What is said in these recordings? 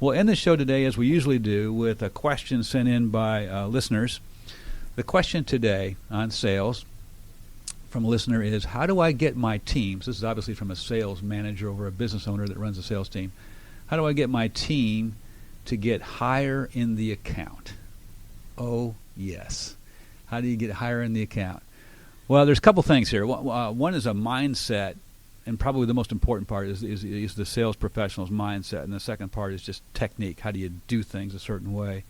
We'll end the show today, as we usually do, with a question sent in by listeners. The question today on sales from a listener is, how do I get my teams? This is obviously from a sales manager or a business owner that runs a sales team. How do I get my team to get higher in the account? Oh, yes. How do you get higher in the account? Well, there's a couple things here. One is a mindset, and probably the most important part is the sales professional's mindset, and the second part is just technique. How do you do things a certain way?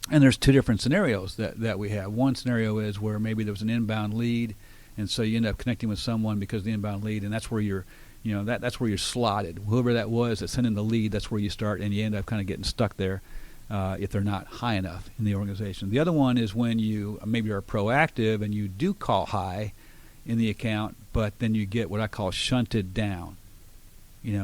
And there's two different scenarios that we have. One scenario is where maybe there was an inbound lead, and so you end up connecting with someone because of the inbound lead, and that's where you're, that's where you're slotted. Whoever that was that sent in the lead, that's where you start, and you end up kind of getting stuck there if they're not high enough in the organization. The other one is when you maybe are proactive and you do call high in the account, but then you get what I call shunted down.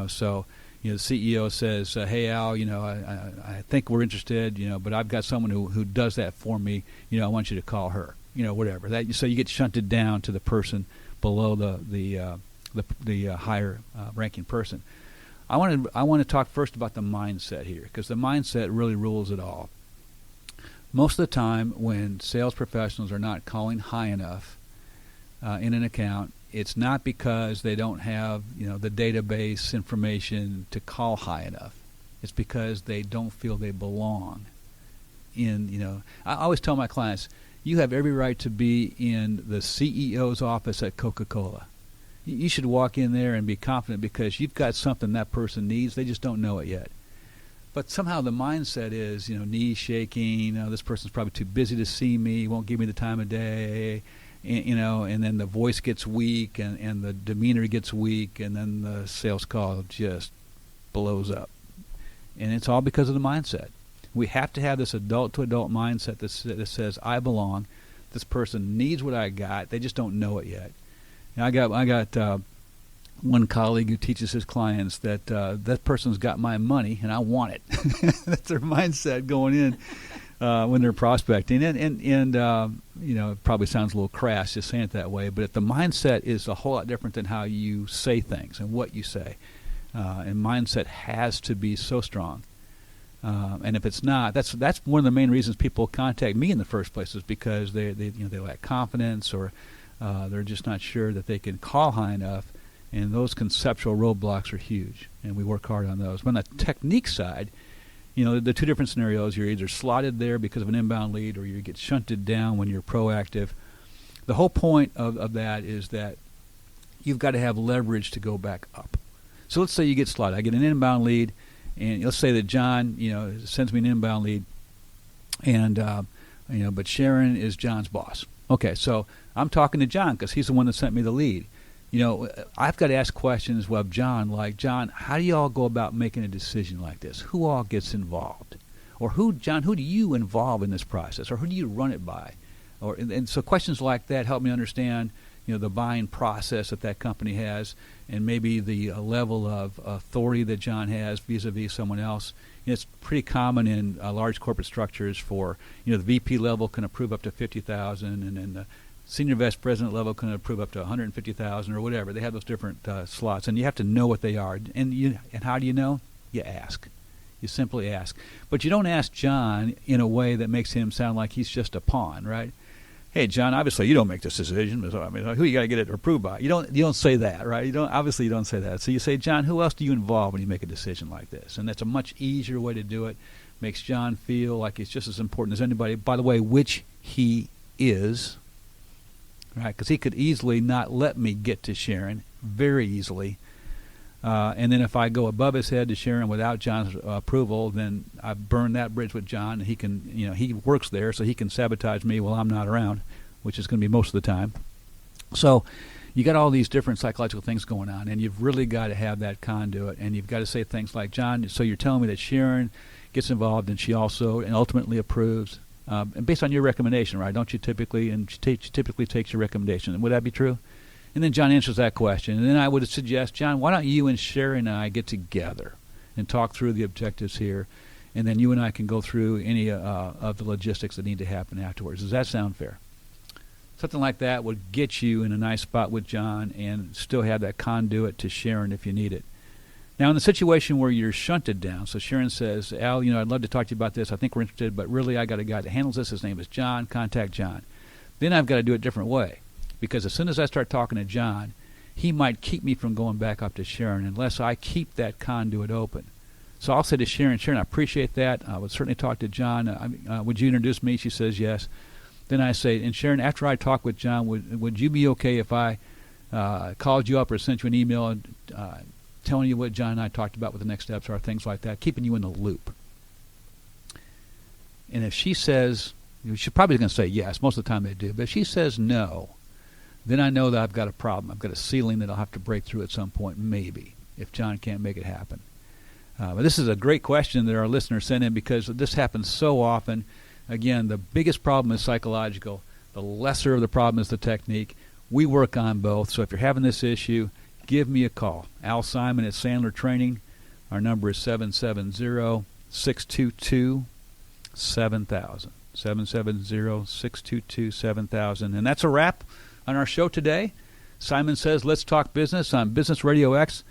So the CEO says, hey, Al, I think we're interested, but I've got someone who does that for me. I want you to call her, whatever. So you get shunted down to the person below the higher ranking person. I want to talk first about the mindset here, because the mindset really rules it all. Most of the time when sales professionals are not calling high enough in an account, it's not because they don't have, the database information to call high enough. It's because they don't feel they belong in, I always tell my clients, you have every right to be in the CEO's office at Coca-Cola. You should walk in there and be confident because you've got something that person needs. They just don't know it yet. But somehow the mindset is, knees shaking, this person's probably too busy to see me, won't give me the time of day, and then the voice gets weak and the demeanor gets weak, and then the sales call just blows up. And it's all because of the mindset. We have to have this adult-to-adult mindset that says, I belong. This person needs what I got. They just don't know it yet. I got one colleague who teaches his clients that that person's got my money and I want it. That's their mindset going in when they're prospecting. And it probably sounds a little crass just saying it that way, but the mindset is a whole lot different than how you say things and what you say. And mindset has to be so strong. And if it's not, that's one of the main reasons people contact me in the first place, is because they lack confidence, or they're just not sure that they can call high enough, and those conceptual roadblocks are huge, and we work hard on those. But on the technique side, the two different scenarios, you're either slotted there because of an inbound lead, or you get shunted down when you're proactive. The whole point of that is that you've got to have leverage to go back up. So let's say you get slotted. I get an inbound lead, and let's say that John, sends me an inbound lead, and but Sharon is John's boss. Okay, so I'm talking to John because he's the one that sent me the lead. I've got to ask questions of John, like, John, how do you all go about making a decision like this? Who all gets involved? Or John, who do you involve in this process? Or who do you run it by? And so questions like that help me understand, the buying process that company has, and maybe the level of authority that John has vis-a-vis someone else. It's pretty common in large corporate structures for, the VP level can approve up to $50,000, and then the senior vice president level can approve up to $150,000 or whatever. They have those different slots, and you have to know what they are. And how do you know? You ask. You simply ask. But you don't ask John in a way that makes him sound like he's just a pawn, right? Hey, John, obviously you don't make this decision. Who you got to get it approved by? You don't say that, right? You don't say that. So you say, John, who else do you involve when you make a decision like this? And that's a much easier way to do it. Makes John feel like he's just as important as anybody. By the way, which he is, right? Because he could easily not let me get to Sharon, very easily. And then if I go above his head to Sharon without John's approval, then I've burned that bridge with John. He can, he works there, so he can sabotage me while I'm not around, which is going to be most of the time. So you got all these different psychological things going on, and you've really got to have that conduit, and you've got to say things like, John, so you're telling me that Sharon gets involved, and she also and ultimately approves, and based on your recommendation, right? Don't you typically, and she typically takes your recommendation. Would that be true? And then John answers that question. And then I would suggest, John, why don't you and Sharon and I get together and talk through the objectives here, and then you and I can go through any of the logistics that need to happen afterwards. Does that sound fair? Something like that would get you in a nice spot with John and still have that conduit to Sharon if you need it. Now, in the situation where you're shunted down, so Sharon says, Al, I'd love to talk to you about this. I think we're interested, but really I got a guy that handles this. His name is John. Contact John. Then I've got to do it a different way, because as soon as I start talking to John, he might keep me from going back up to Sharon unless I keep that conduit open. So I'll say to Sharon, I appreciate that. I would certainly talk to John. Would you introduce me? She says yes. Then I say, and Sharon, after I talk with John, would you be okay if I called you up or sent you an email and telling you what John and I talked about, what the next steps are, things like that, keeping you in the loop? And if she says, she's probably going to say yes. Most of the time they do. But if she says no, then I know that I've got a problem. I've got a ceiling that I'll have to break through at some point, maybe, if John can't make it happen. But this is a great question that our listeners sent in, because this happens so often. Again, the biggest problem is psychological. The lesser of the problem is the technique. We work on both. So if you're having this issue, give me a call. Al Simon at Sandler Training. Our number is 770-622-7000. 770-622-7000. And that's a wrap on our show today. Simon Says Let's Talk Business on Business RadioX.